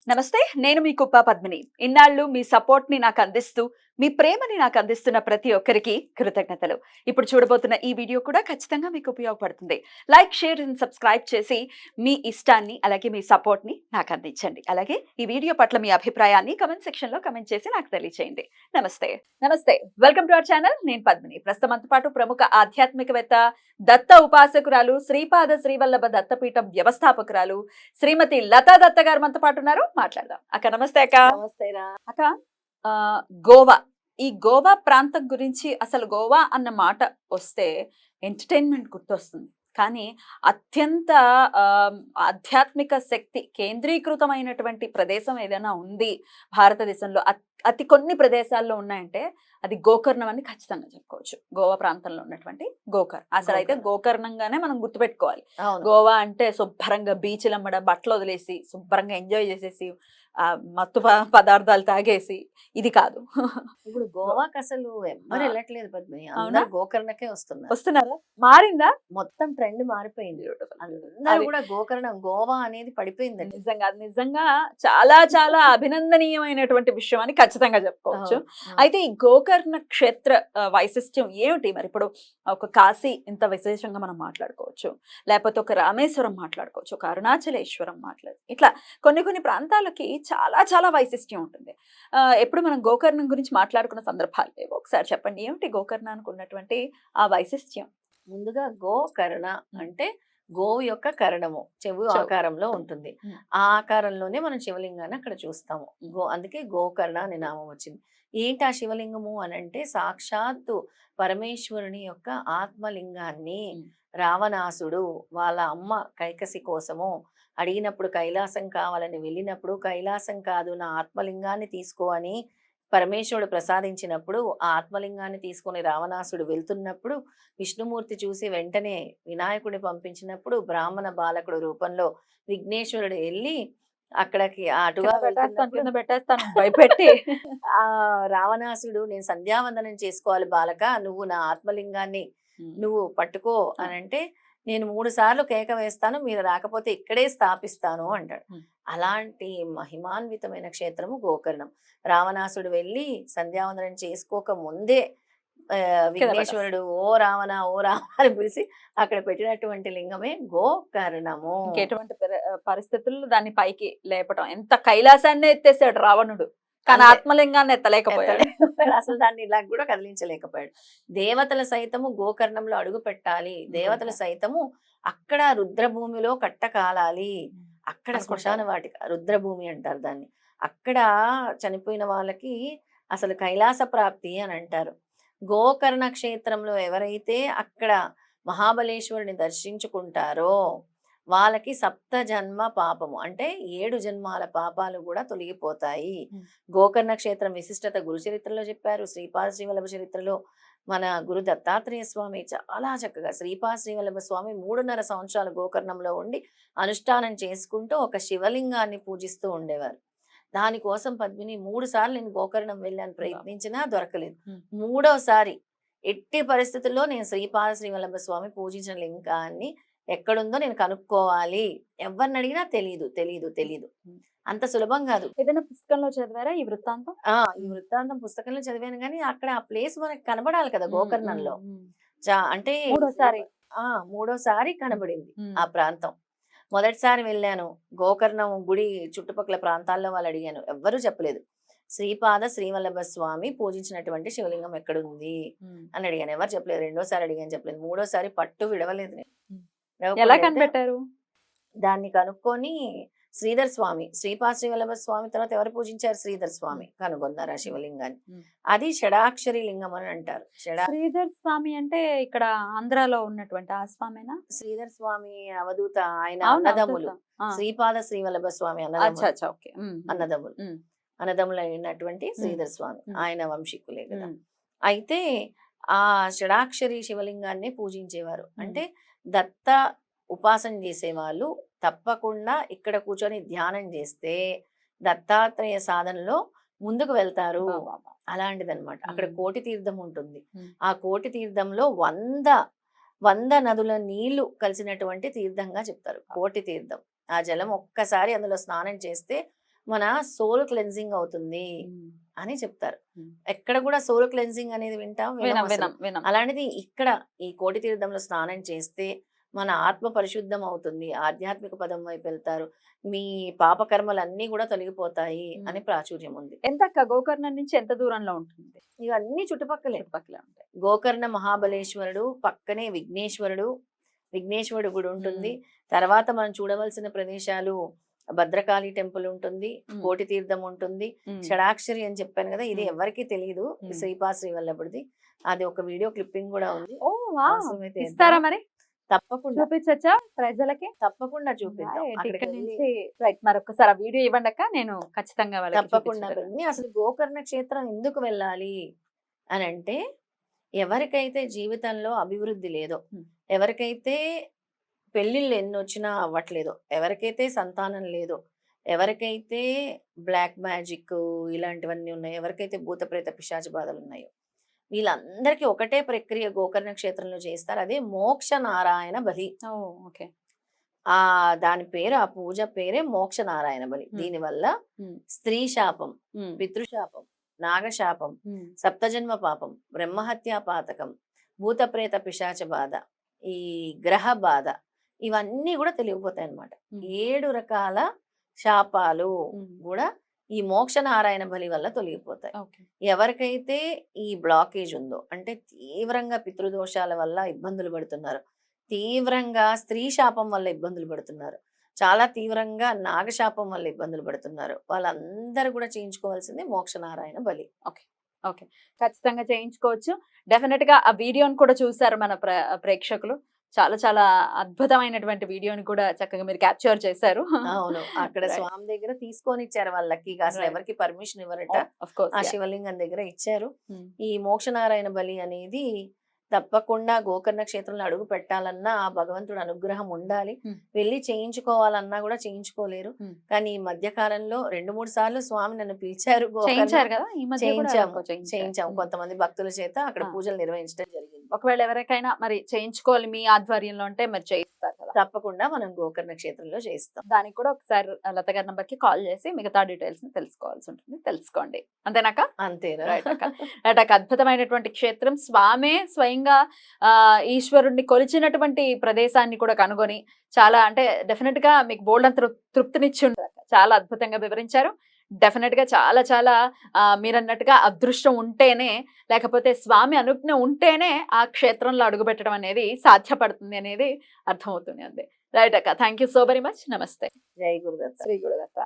నమస్తే. నేను మీ కుప్ప పద్మిని. ఇన్నాళ్ళు మీ సపోర్ట్‌ని నాకందిస్తూ, మీ ప్రేమని నాకందిస్తున్న ప్రతి ఒక్కరికి కృతజ్ఞతలు. ఇప్పుడు చూడబోతున్న ఈ వీడియో కూడా ఖచ్చితంగా మీకు ఉపయోగపడుతుంది. లైక్, షేర్ అండ్ సబ్స్క్రైబ్ చేసి మీ ఇష్టాన్ని, అలాగే మీ సపోర్ట్‌ని నాకందించండి. అలాగే ఈ వీడియో పట్ల మీ అభిప్రాయాన్ని కామెంట్ సెక్షన్‌లో కామెంట్ చేసి నాకు తెలియచేయండి. నమస్తే. నమస్తే. Welcome to our channel. నేను పద్మిని. ప్రస్తుతం మనతో పాటు ప్రముఖ ఆధ్యాత్మికవేత్త, దత్త ఉపాసకురాలు, శ్రీపాద శ్రీవల్లభ దత్తపీఠం వ్యవస్థాపకురాలు శ్రీమతి లతా దత్త గారు మనతో పాటు ఉన్నారు. మాట్లాడదాం. అక్క నమస్తే అక్క. నమస్తేరా. అక్క గోవా. ఈ గోవా ప్రాంతం గురించి అసలు గోవా అన్న మాట వస్తే ఎంటర్‌టైన్‌మెంట్ గుర్తొస్తుంది. కానీ అత్యంత ఆధ్యాత్మిక శక్తి కేంద్రీకృతమైనటువంటి ప్రదేశం ఏదైనా ఉంది భారతదేశంలో అతి కొన్ని ప్రదేశాల్లో ఉన్నాయంటే అది గోకర్ణం అని ఖచ్చితంగా చెప్పుకోవచ్చు. గోవా ప్రాంతంలో ఉన్నటువంటి అసలైతే గోకర్ణంగానే మనం గుర్తుపెట్టుకోవాలి. గోవా అంటే శుభ్రంగా బీచ్‌లమ్మడ, బట్టలు వదిలేసి శుభ్రంగా ఎంజాయ్ చేసేసి మత్తు పదార్థాలు తాగేసి ఇది కాదు. ఇప్పుడు గోవాకి అసలు ఎవ్వరు వెళ్ళట్లేదు పద్మిని. అందరూ గోకర్ణకే వస్తున్నారా? మారిందా? మొత్తం ట్రెండ్ మారిపోయింది. అందరూ కూడా గోకర్ణం, గోవా అనేది పడిపోయింది. నిజంగా చాలా చాలా అభినందనీయమైనటువంటి విషయం అని ఖచ్చితంగా చెప్పుకోవచ్చు. అయితే ఈ గోకర్ణ క్షేత్ర వైశిష్ట్యం ఏమిటి మరి? ఇప్పుడు ఒక కాశీ ఇంత విశేషంగా మనం మాట్లాడుకోవచ్చు, లేకపోతే ఒక రామేశ్వరం మాట్లాడుకోవచ్చు, ఒక అరుణాచలేశ్వరం ఇట్లా కొన్ని ప్రాంతాలకి చాలా చాలా వైశిష్ట్యం ఉంటుంది. ఎప్పుడు మనం గోకర్ణం గురించి మాట్లాడుకున్న సందర్భాలు లేవు. ఒకసారి చెప్పండి, ఏమిటి గోకర్ణానికి ఉన్నటువంటి ఆ వైశిష్ట్యం? ముందుగా గోకర్ణ అంటే గోవు యొక్క కరణము చెవు ఆకారంలో ఉంటుంది. ఆ ఆకారంలోనే మనం శివలింగాన్ని అక్కడ చూస్తాము. అందుకే గోకర్ణ అనే నామం వచ్చింది. ఏంటి ఆ శివలింగము అని అంటే సాక్షాత్తు పరమేశ్వరుని యొక్క ఆత్మలింగాన్ని రావణాసుడు వాళ్ళ అమ్మ కైకసి కోసము అడిగినప్పుడు, కైలాసం కావాలని వెళ్ళినప్పుడు, కైలాసం కాదు నా ఆత్మలింగాన్ని తీసుకో అని పరమేశ్వరుడు ప్రసాదించినప్పుడు, ఆ ఆత్మలింగాన్ని తీసుకొని రావణాసుడు వెళ్తున్నప్పుడు విష్ణుమూర్తి చూసి వెంటనే వినాయకుడిని పంపించినప్పుడు బ్రాహ్మణ బాలకుడు రూపంలో విఘ్నేశ్వరుడు వెళ్ళి అక్కడికి అటుగా భయపెట్టి ఆ రావణాసుడు, నేను సంధ్యావందనం చేసుకోవాలి బాలక, నువ్వు నా ఆత్మలింగాన్ని నువ్వు పట్టుకో అని అంటే, నేను 3 సార్లు కేక వేస్తాను, మీరు రాకపోతే ఇక్కడే స్థాపిస్తాను అంటాడు. అలాంటి మహిమాన్వితమైన క్షేత్రము గోకర్ణం. రావణాసుడు వెళ్ళి సంధ్యావందనం చేసుకోక ముందే విఘ్నేశ్వరుడు ఓ రావణ ఓ రావణ అని పిలిచి అక్కడ పెట్టినటువంటి లింగమే గోకర్ణము. ఎటువంటి పరిస్థితుల్లో దాన్ని పైకి లేపటం, ఎంత కైలాసాన్ని ఎత్తేసాడు రావణుడు, కానీ ఆత్మలింగాన్ని ఎత్తలేకపోయాడు. అసలు దాన్ని ఇలా కూడా కదిలించలేకపోయాడు. దేవతల సైతము గోకర్ణంలో అడుగు పెట్టాలి, దేవతలు సైతము అక్కడ రుద్రభూమిలో కట్టకాలాలి. అక్కడ శ్మశాన వాటిక, రుద్రభూమి అంటారు దాన్ని. అక్కడ చనిపోయిన వాళ్ళకి అసలు కైలాస ప్రాప్తి అని అంటారు. గోకర్ణ క్షేత్రంలో ఎవరైతే అక్కడ మహాబలేశ్వరుని దర్శించుకుంటారో వాళ్ళకి 7 జన్మ పాపము అంటే 7 జన్మాల పాపాలు కూడా తొలగిపోతాయి. గోకర్ణ క్షేత్రం విశిష్టత గురు చరిత్రలో చెప్పారు. శ్రీపాద శ్రీవల్లభ చరిత్రలో మన గురు దత్తాత్రేయ స్వామి చాలా చక్కగా, శ్రీపాద శ్రీవల్లభ స్వామి 3.5 సంవత్సరాలు గోకర్ణంలో ఉండి అనుష్ఠానం చేసుకుంటూ ఒక శివలింగాన్ని పూజిస్తూ ఉండేవారు. దానికోసం పద్మిని 3 సార్లు నేను గోకర్ణం వెళ్ళాను, ప్రయత్నించినా దొరకలేదు. 3వసారి ఎట్టి పరిస్థితుల్లో నేను శ్రీపాద శ్రీవల్లభ స్వామి పూజించిన లింగాన్ని ఎక్కడుందో నేను కనుక్కోవాలి. ఎవరిని అడిగినా తెలీదు. అంత సులభం కాదు. ఏదైనా పుస్తకంలో చదివారా ఈ వృత్తాంతం? ఈ వృత్తాంతం పుస్తకంలో చదివాను, కానీ అక్కడ ఆ ప్లేస్ మనకి కనబడాలి కదా గోకర్ణంలో. అంటే మూడోసారి కనబడింది ఆ ప్రాంతం. మొదటిసారి వెళ్ళాను, గోకర్ణం గుడి చుట్టుపక్కల ప్రాంతాల్లో వాళ్ళు అడిగాను, ఎవ్వరూ చెప్పలేదు. శ్రీపాద శ్రీవల్లభ స్వామి పూజించినటువంటి శివలింగం ఎక్కడుంది అని అడిగాను, ఎవరు చెప్పలేదు. 2వసారి అడిగాను, చెప్పలేదు. 3వసారి పట్టు విడవలేదు నేను. ఎలా కనిపెట్టారు? దాన్ని కనుక్కొని శ్రీధర్ స్వామి, శ్రీపాద శ్రీవల్లభ స్వామి తర్వాత ఎవరు పూజించారు? శ్రీధర్ స్వామి కనుగొన్నారు ఆ శివలింగాన్ని. అది షడాక్షరి లింగం అని అంటారు. శ్రీధర్ స్వామి అంటే ఇక్కడ ఆంధ్రాలో ఉన్నటువంటి ఆ స్వామినా? శ్రీధర్ స్వామి అవధూత, ఆయన అన్నదమ్ములు. శ్రీపాద శ్రీవల్లభ స్వామి అన్నదమ్ములు అయినటువంటి శ్రీధర్ స్వామి ఆయన వంశీకులే కదా. అయితే ఆ షడాక్షరి శివలింగాన్ని పూజించేవారు. అంటే దత్త ఉపాసన చేసేవాళ్ళు తప్పకుండా ఇక్కడ కూర్చొని ధ్యానం చేస్తే దత్తాత్రేయ సాధనలో ముందుకు వెళ్తారు. అలాంటిదన్నమాట. అక్కడ కోటి తీర్థం ఉంటుంది. ఆ కోటి తీర్థంలో 100 నదుల నీళ్లు కలిసినటువంటి తీర్థంగా చెప్తారు కోటి తీర్థం. ఆ జలం ఒక్కసారి అందులో స్నానం చేస్తే మన సోల్ క్లెన్జింగ్ అవుతుంది అని చెప్తారు. Hmm. ఎక్కడ కూడా సోల్ క్లెన్జింగ్ అనేది వింటాం వినం వినం అసలు. వినం వినం అలాంటిది ఇక్కడ ఈ కోటి తీర్థంలో స్నానం చేస్తే మన ఆత్మ పరిశుద్ధం అవుతుంది, ఆధ్యాత్మిక పదం వైపు వెళ్తారు, మీ పాపకర్మలన్నీ కూడా తొలగిపోతాయి అని ప్రాచుర్యం ఉంది. ఎంత గోకర్ణం నుంచి ఎంత దూరంలో ఉంటుంది? ఇవన్నీ చుట్టుపక్కలే. చుట్టుపక్కలే ఉంటాయి. గోకర్ణ మహాబలేశ్వరుడు పక్కనే విఘ్నేశ్వరుడు గుడి ఉంటుంది. తర్వాత మనం చూడవలసిన ప్రదేశాలు భద్రకాళి టెంపుల్ ఉంటుంది, కోటి తీర్థం ఉంటుంది, షడాక్షరి అని చెప్పాను కదా, ఇది ఎవరికి తెలియదు, శ్రీవల్లభుడిది. అది ఒక వీడియో క్లిప్పింగ్ కూడా ఉంది. ఓ వావ్, అవసరమైతే ఇస్తారా మరి? తప్పకుండా చూపించచ్చా ప్రజలకి? తప్పకుండా చూపిద్దాం. Right, అక్కడికి ఇక్కడ వెళ్ళి నుంచి రైట్, మరొకసారి ఆ వీడియో ఇవ్వండి అక్క, నేను ఖచ్చితంగా వాళ్ళకి తప్పకుండా చూపించగలను. వెళ్ళి అసలు గోకర్ణ క్షేత్రం ఎందుకు వెళ్ళాలి అని అంటే, ఎవరికైతే జీవితంలో అభివృద్ధి లేదో, Hmm. ఎవరికైతే పెళ్లిళ్ళు ఎన్ని వచ్చినా అవ్వట్లేదో, ఎవరికైతే సంతానం లేదో, ఎవరికైతే బ్లాక్ మ్యాజిక్ ఇలాంటివన్నీ ఉన్నాయో, ఎవరికైతే భూత ప్రేత పిశాచ బాధలు ఉన్నాయో, వీళ్ళందరికీ ఒకటే ప్రక్రియ గోకర్ణ క్షేత్రంలో చేస్తారు. అదే మోక్ష నారాయణ బలి. ఓ ఓకే. దాని పేరు, ఆ పూజ పేరే మోక్ష నారాయణ బలి. దీనివల్ల స్త్రీ శాపం, పితృశాపం, నాగశాపం, సప్తజన్మ పాపం, బ్రహ్మహత్యా పాతకం, భూత ప్రేత పిశాచ బాధ, ఈ గ్రహ బాధ, ఇవన్నీ కూడా తెలియపోతాయి అన్నమాట. 7 రకాల శాపాలు కూడా ఈ మోక్ష నారాయణ బలి వల్ల తొలగిపోతాయి. ఎవరికైతే ఈ బ్లాకేజ్ ఉందో, అంటే తీవ్రంగా పితృదోషాల వల్ల ఇబ్బందులు పడుతున్నారు, తీవ్రంగా స్త్రీ శాపం వల్ల ఇబ్బందులు పడుతున్నారు, చాలా తీవ్రంగా నాగశాపం వల్ల ఇబ్బందులు పడుతున్నారు, వాళ్ళందరూ కూడా చేయించుకోవాల్సింది మోక్ష నారాయణ బలి. ఓకే, ఖచ్చితంగా చేయించుకోవచ్చు. డెఫినెట్ గా ఆ వీడియోని కూడా చూసారు మన ప్రేక్షకులు. చాలా చాలా అద్భుతమైనటువంటి వీడియోని కూడా చక్కగా మీరు క్యాప్చర్ చేశారు. అవును, అక్కడ స్వామి దగ్గర తీసుకొని ఇచ్చారు వాళ్ళు లక్కీగా. అసలు ఎవరికి పర్మిషన్ ఇవ్వరట, ఆ శివలింగం దగ్గర ఇచ్చారు. ఈ మోక్ష నారాయణ బలి అనేది తప్పకుండా గోకర్ణ క్షేత్రంలో అడుగు పెట్టాలన్నా ఆ భగవంతుడు అనుగ్రహం ఉండాలి. వెళ్ళి చేయించుకోవాలన్నా కూడా చేయించుకోలేరు. కానీ ఈ మధ్య కాలంలో 2-3 సార్లు స్వామి నన్ను పిలిచారు, చేయించాము కొంతమంది భక్తుల చేత అక్కడ పూజలు నిర్వహించడం జరిగింది. ఒకవేళ ఎవరికైనా మరి చేయించుకోవాలి మీ ఆధ్వర్యంలో అంటే మరి చేయిస్తారు కదా? తప్పకుండా మనం గోకర్ణ క్షేత్రంలో చేయిస్తాం. దానికి కూడా ఒకసారి లత గారి నంబర్ కి కాల్ చేసి మిగతా డీటెయిల్స్ ని తెలుసుకోవాల్సి ఉంటుంది, తెలుసుకోండి. అంతేనాక? అంతేనా? రైట్. అద్భుతమైనటువంటి క్షేత్రం, స్వామే స్వయంగా ఈశ్వరుణ్ణి కొలిచినటువంటి ప్రదేశాన్ని కూడా కనుగొని చాలా, అంటే డెఫినెట్ గా మీకు బోల్డ్ అంత తృప్తినిచ్చి ఉంటారు. చాలా అద్భుతంగా వివరించారు. డెఫినెట్ గా చాలా చాలా మీరన్నట్టుగా అదృష్టం ఉంటేనే, లేకపోతే స్వామి అనుజ్ఞ ఉంటేనే ఆ క్షేత్రంలో అడుగుపెట్టడం అనేది సాధ్యపడుతుంది అనేది అర్థమవుతుంది. అంతే. రైట్ అక్క, thank you so very much. నమస్తే. జై గురుదత్త. శ్రీ గురుదత్త.